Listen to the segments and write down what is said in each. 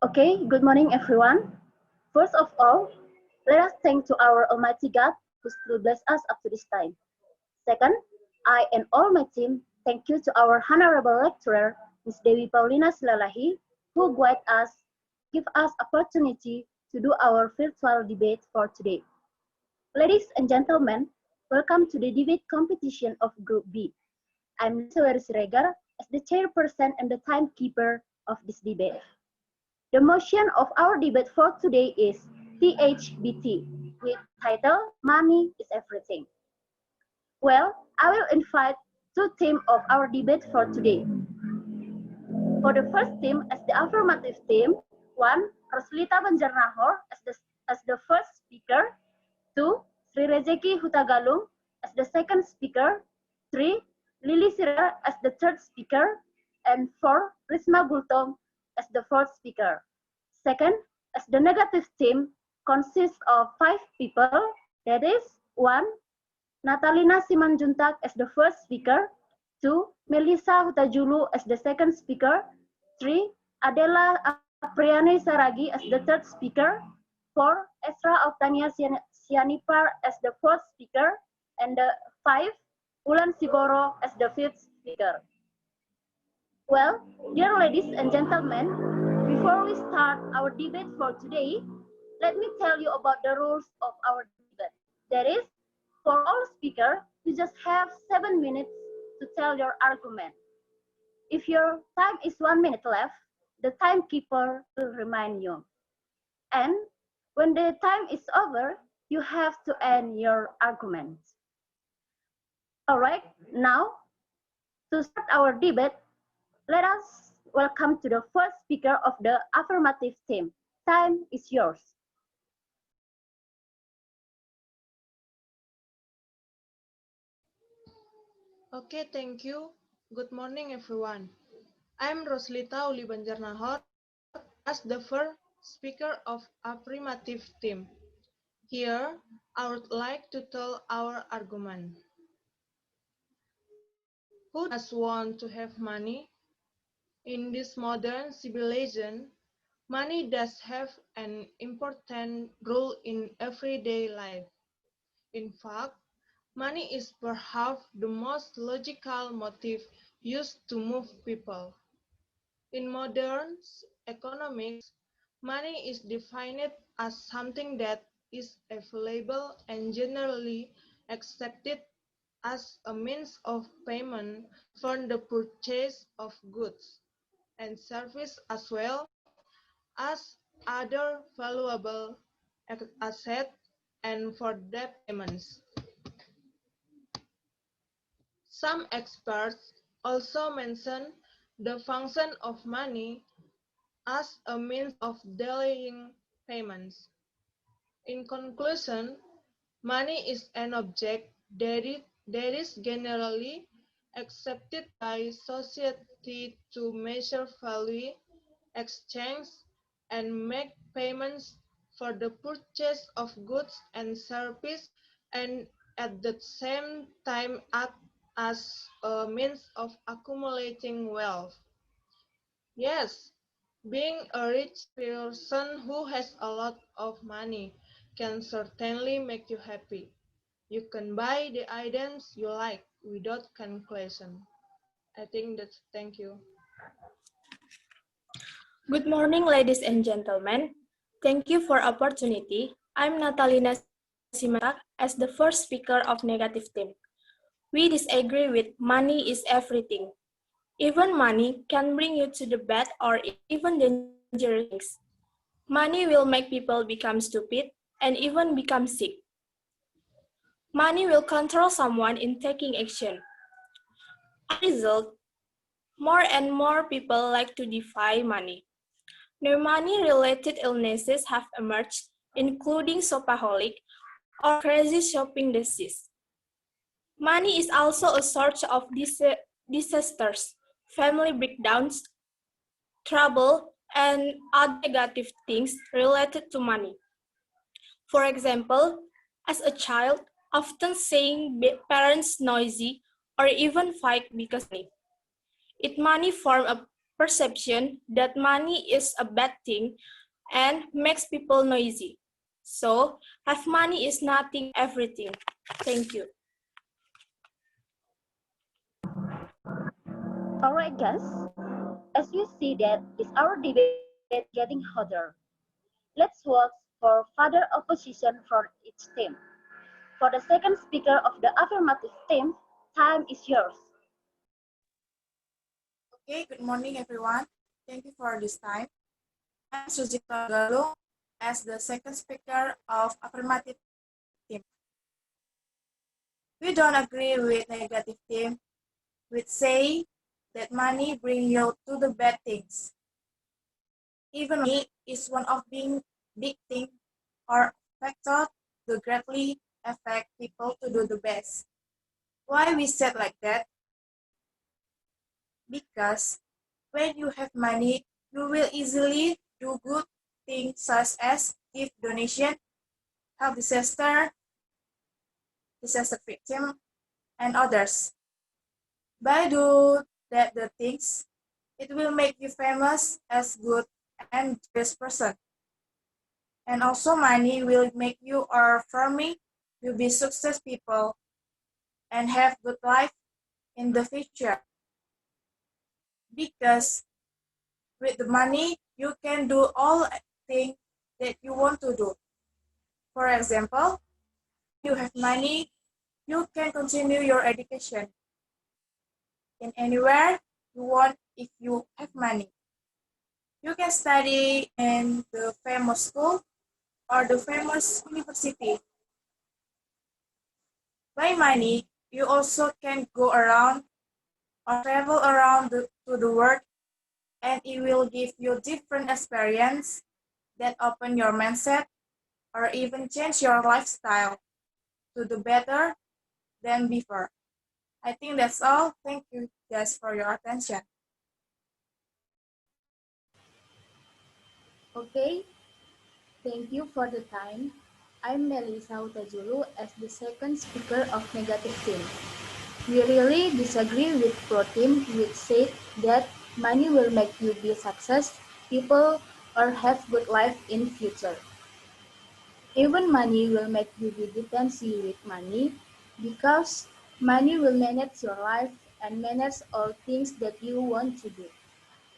Okay, good morning everyone. First of all, let us thank to our Almighty God who still bless us up to this time. Second, I and all my team thank you to our honorable lecturer, Ms. Dewi Paulina Silalahi, who guide us, give us opportunity to do our virtual debate for today. Ladies and gentlemen, welcome to the debate competition of Group B. I'm Lisa Siregar as the chairperson and the timekeeper of this debate. The motion of our debate for today is THBT, with title Money is Everything. Well, I will invite two teams of our debate for today. For the first team, as the affirmative team, one, Roslita Banjarnahor as the first speaker, two, Sri Rezeki Hutagalung as the second speaker, three, Lily Siregar as the third speaker, and four, Risma Gultom as the fourth speaker. Second, as the negative team consists of 5 people, that is, 1. Natalina Simanjuntak as the first speaker, 2. Melissa Hutajulu as the second speaker, 3. Adela Apriani Saragi as the third speaker, 4. Esra Oktania Sianipar as the fourth speaker, and 5. Ulan Sigoro as the fifth speaker. Well, dear ladies and gentlemen, before we start our debate for today, let me tell you about the rules of our debate. That is, for all speakers, you just have 7 minutes to tell your argument. If your time is 1 minute left, the timekeeper will remind you. And when the time is over, you have to end your argument. All right, now to start our debate, let us welcome to the first speaker of the affirmative team. Time is yours. Okay, thank you. Good morning, everyone. I'm Roslita Uli Banjarnahor as the first speaker of affirmative team. Here, I would like to tell our argument. Who does want to have money? In this modern civilization, money does have an important role in everyday life. In fact, money is perhaps the most logical motive used to move people. In modern economics, money is defined as something that is available and generally accepted as a means of payment for the purchase of goods and services as well as other valuable assets and for debt payments. Some experts also mention the function of money as a means of delaying payments. In conclusion, money is an object that is generally accepted by society to measure value, exchange, and make payments for the purchase of goods and services, and at the same time act as a means of accumulating wealth. Yes, being a rich person who has a lot of money can certainly make you happy. You can buy the items you like without calculation. I think that's thank you. Good morning, ladies and gentlemen. Thank you for opportunity. I'm Natalina Simanjuntak as the first speaker of negative team. We disagree with money is everything. Even money can bring you to the bad or even dangerous things. Money will make people become stupid and even become sick. Money will control someone in taking action. As a result, more and more people like to defy money. New money-related illnesses have emerged, including shopaholic or crazy shopping disease. Money is also a source of disasters, family breakdowns, trouble, and other negative things related to money. For example, as a child, often seeing parents noisy or even fight because of money. If money forms a perception that money is a bad thing and makes people noisy. So, have money is nothing, everything. Thank you. All right, guys. As you see that is our debate getting hotter. Let's vote for further opposition for each team. For the second speaker of the affirmative team, time is yours. Okay, good morning everyone. Thank you for this time. I'm Sujita Galung as the second speaker of affirmative team. We don't agree with negative team, which say that money bring you to the bad things. Even money is one of being big thing or factor to greatly affect people to do the best. Why we said like that? Because when you have money, you will easily do good things such as give donation, help disaster victim, and others. By do that the things, it will make you famous as good and generous person. And also money will make you or farming will be success people and have good life in the future. Because with the money, you can do all things that you want to do. For example, you have money, you can continue your education in anywhere you want if you have money. You can study in the famous school or the famous university. By money, you also can go around or travel around to the world, and it will give you different experience that open your mindset or even change your lifestyle to the better than before. I think that's all. Thank you guys for your attention. Okay, thank you for the time. I'm Melissa Utajulu as the second speaker of Negative Team. We really disagree with Pro Team, which said that money will make you be success, people, or have good life in future. Even money will make you be dependency with money because money will manage your life and manage all things that you want to do.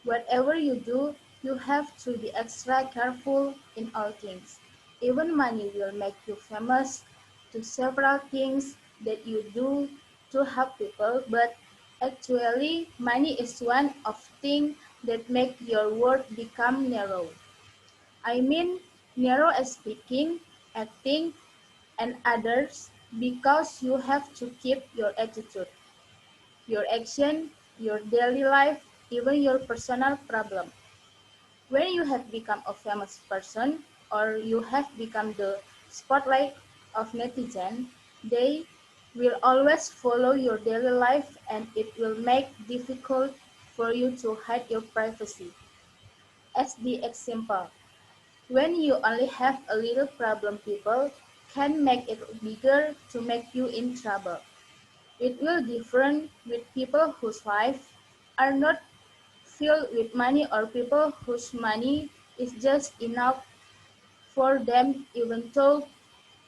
Whatever you do, you have to be extra careful in all things. Even money will make you famous to several things that you do to help people, but actually money is one of things that make your world become narrow. I mean narrow as speaking, acting, and others because you have to keep your attitude, your action, your daily life, even your personal problem. When you have become a famous person or you have become the spotlight of netizens, they will always follow your daily life and it will make difficult for you to hide your privacy. As the example, when you only have a little problem, people can make it bigger to make you in trouble. It will different with people whose life are not filled with money or people whose money is just enough for them even though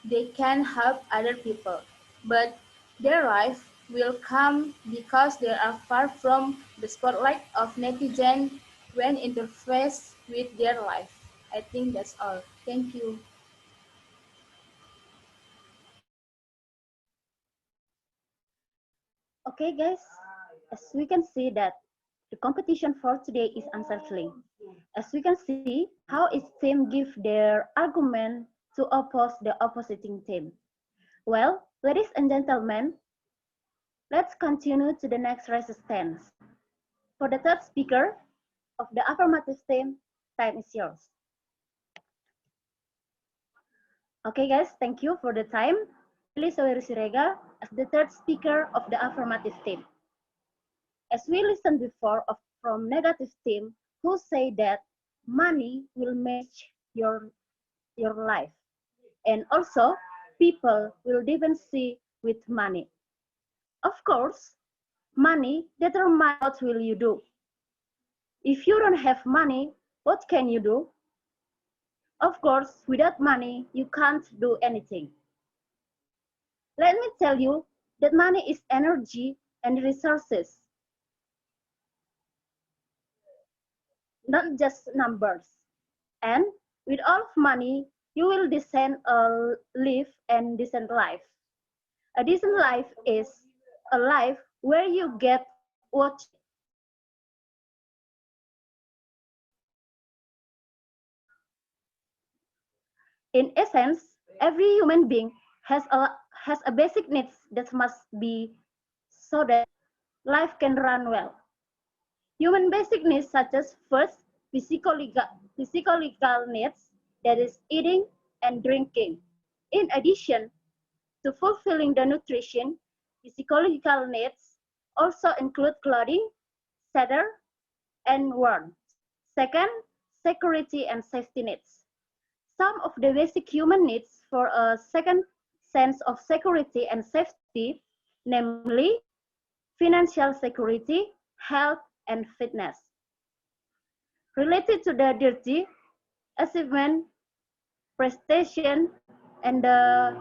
they can help other people. But their life will come because they are far from the spotlight of netizens when interfaced with their life. I think that's all. Thank you. Okay, guys, as we can see that the competition for today is unsettling. As we can see how each team give their argument to oppose the opposing team. Well, ladies and gentlemen, let's continue to the next resistance. For the third speaker of the affirmative team, time is yours. Okay, guys, thank you for the time. Lily Saweru Sirega as the third speaker of the affirmative team. As we listened before from negative team who say that money will match your life. And also people will dependency with money. Of course, money determines what will you do. If you don't have money, what can you do? Of course, without money, you can't do anything. Let me tell you that money is energy and resources, not just numbers. And with all of money, you will live a decent life. A decent life is a life where you get what in essence, every human being has a basic needs that must be so that life can run well. Human basic needs such as first, physical needs, that is eating and drinking. In addition to fulfilling the nutrition, physiological needs also include clothing, shelter, and warmth. Second, security and safety needs. Some of the basic human needs for a second sense of security and safety, namely financial security, health, and fitness. Related to the dirty, achievement, prestation, and the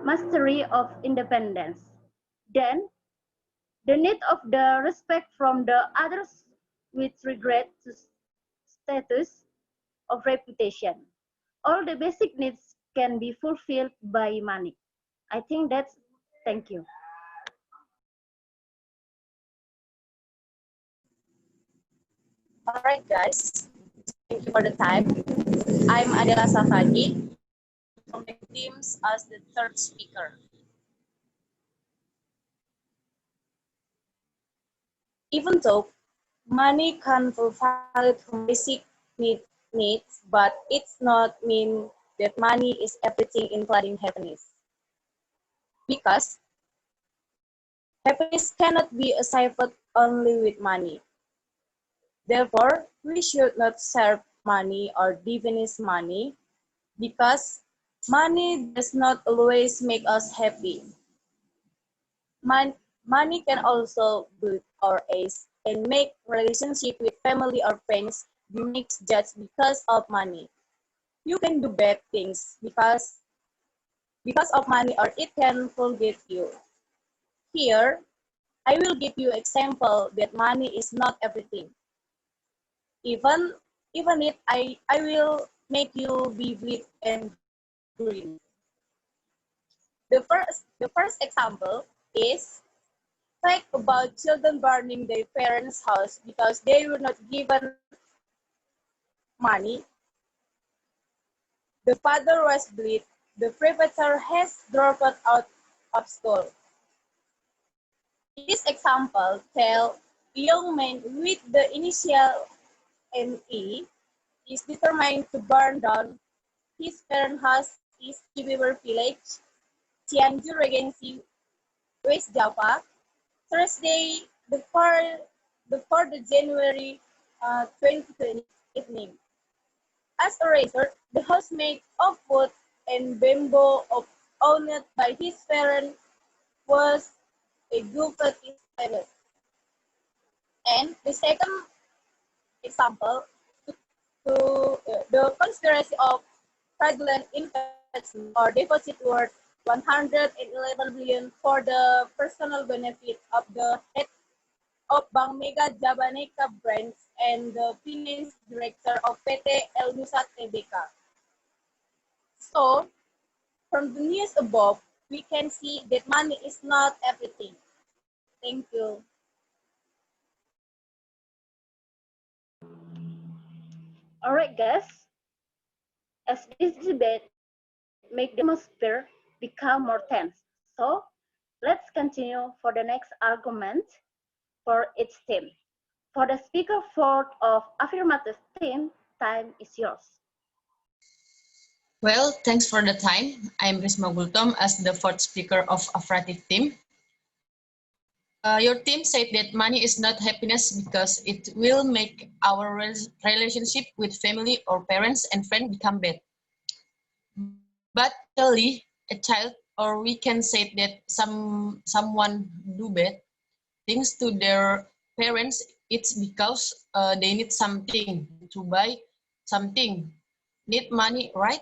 mastery of independence. Then, the need of the respect from the others with regret to status of reputation. All the basic needs can be fulfilled by money. I think thank you. All right, guys. Thank you for the time. I'm Adela Safagi from the teams as the third speaker. Even though money can provide basic needs, but it's not mean that money is everything, including happiness. Because happiness cannot be achieved only with money. Therefore, we should not serve money or diminish money because money does not always make us happy. Money can also build our age and make relationship with family or friends be mixed just because of money. You can do bad things because of money, or it can forget you. Here, I will give you example that money is not everything. Even if I will make you be bleed and green. The first example is fact about children burning their parents' house because they were not given money. The father was bleed. The perpetrator has dropped out of school. This example tells a young man with the initial NE is determined to burn down his parents' house in Cibubur village, Cianjur Regency, West Java, Thursday, the 4th of January 2020 evening. As a result, the house made of wood and bamboo owned by his parents was a gutted in silence. And the second example, the conspiracy of fraudulent investment or deposit worth 111 billion for the personal benefit of the head of Bank Mega Jabaneka branch and the finance director of PT Elnusat Tbk. So, from the news above, we can see that money is not everything. Thank you. All right, guys. As this debate make the atmosphere become more tense, so let's continue for the next argument for each team. For the speaker fourth of affirmative team, time is yours. Well, thanks for the time. I'm Risma Gultom as the fourth speaker of affirmative team. Your team said that money is not happiness because it will make our relationship with family or parents and friends become bad. But really, a child, or we can say that someone do bad things to their parents it's because they need something to buy something, need money, right?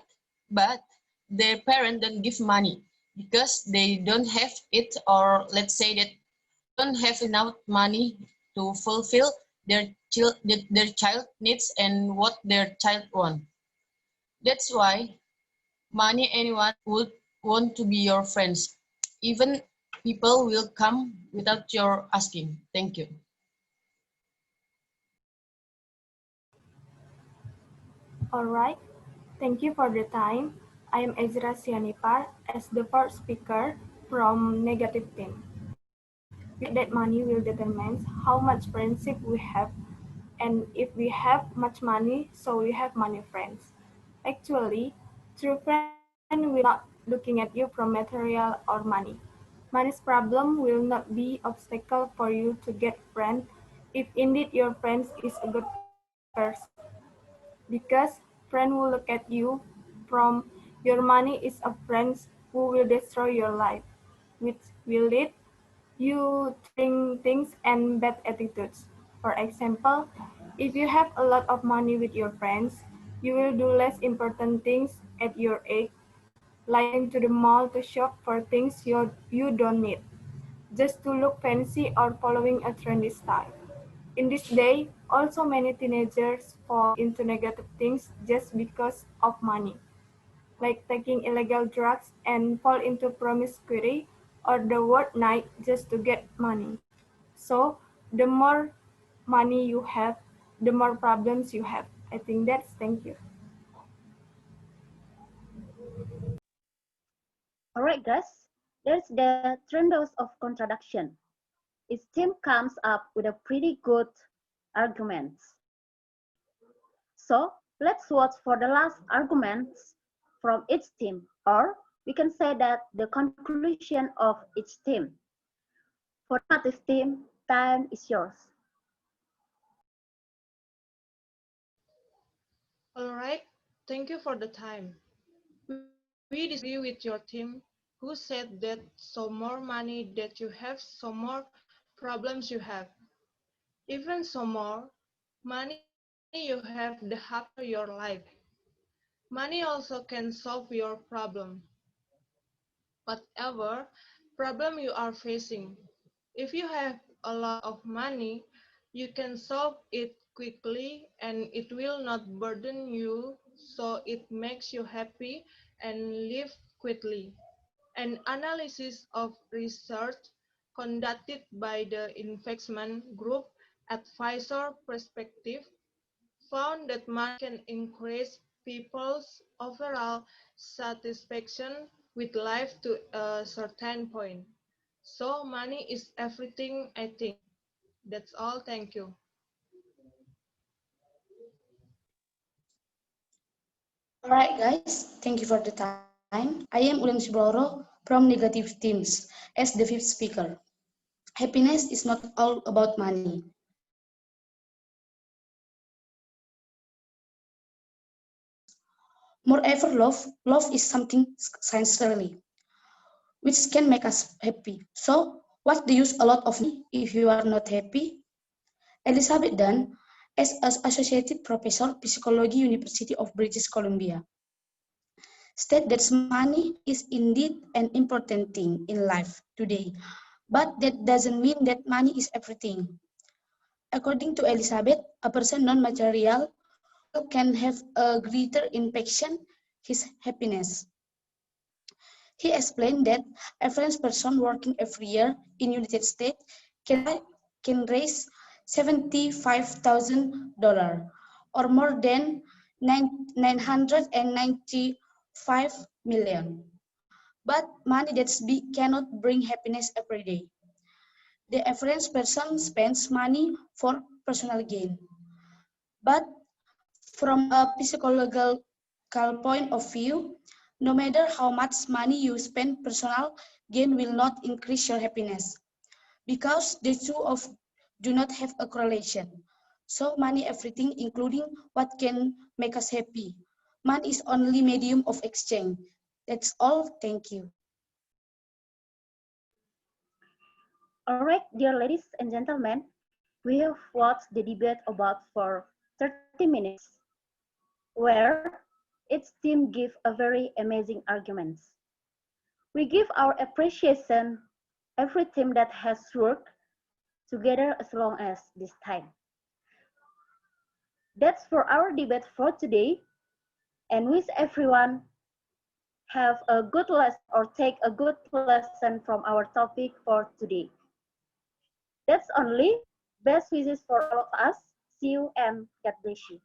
But their parent don't give money because they don't have it, or let's say that don't have enough money to fulfill their child needs and what their child want. That's why money anyone would want to be your friends. Even people will come without your asking. Thank you. Alright, thank you for the time. I am Ezra Sianipar as the first speaker from Negative Team. We that money will determine how much friendship we have, and if we have much money, so we have money friends. Actually, true friend will not looking at you from material or money. Money's problem will not be obstacle for you to get friend if indeed your friend is a good person. Because friend will look at you from your money is a friend who will destroy your life, which will lead you to doing things and bad attitudes. For example, if you have a lot of money with your friends, you will do less important things at your age, like going to the mall to shop for things you don't need, just to look fancy or following a trendy style. In this day, also many teenagers fall into negative things just because of money, like taking illegal drugs and fall into promiscuity or the work night just to get money. So the more money you have, the more problems you have. I think that's thank you. All right, guys, there's the tremendous of contradiction. Its team comes up with a pretty good arguments. So let's vote for the last arguments from each team, or we can say that the conclusion of each team. For the affirmative team, time is yours. All right, thank you for the time. We disagree with your team who said that so more money that you have, so more problems you have. Even so more money you have, the happier your life. Money also can solve your problem, whatever problem you are facing. If you have a lot of money, you can solve it quickly and it will not burden you, so it makes you happy and live quickly. An analysis of research conducted by the investment group Advisor Perspective found that money can increase people's overall satisfaction with life to a certain point. So money is everything, I think. That's all. Thank you. Alright guys, thank you for the time. I am Ulen Sibroro from Negative Teams as the fifth speaker. Happiness is not all about money. Moreover, love is something sincerely, which can make us happy. So, what's the use a lot of money if you are not happy? Elizabeth Dunn, as an associate professor, psychology, University of British Columbia, state that money is indeed an important thing in life today, but that doesn't mean that money is everything. According to Elizabeth, a person non-material will can have a greater impact his happiness. He explained that average person working every year in United States can raise $75,000 or more than 995 million. But money that's big cannot bring happiness every day. The average person spends money for personal gain. But from a psychological point of view, no matter how much money you spend, personal gain will not increase your happiness because the two of do not have a correlation. So money everything, including what can make us happy. Money is only medium of exchange. That's all. Thank you. All right, dear ladies and gentlemen, We have watched the debate about for 30 minutes, where each team give a very amazing arguments. We give our appreciation every team that has worked together as long as this time. That's for our debate for today, and wish everyone have a good lesson or take a good lesson from our topic for today. That's only. Best wishes for all of us. See you and God bless you.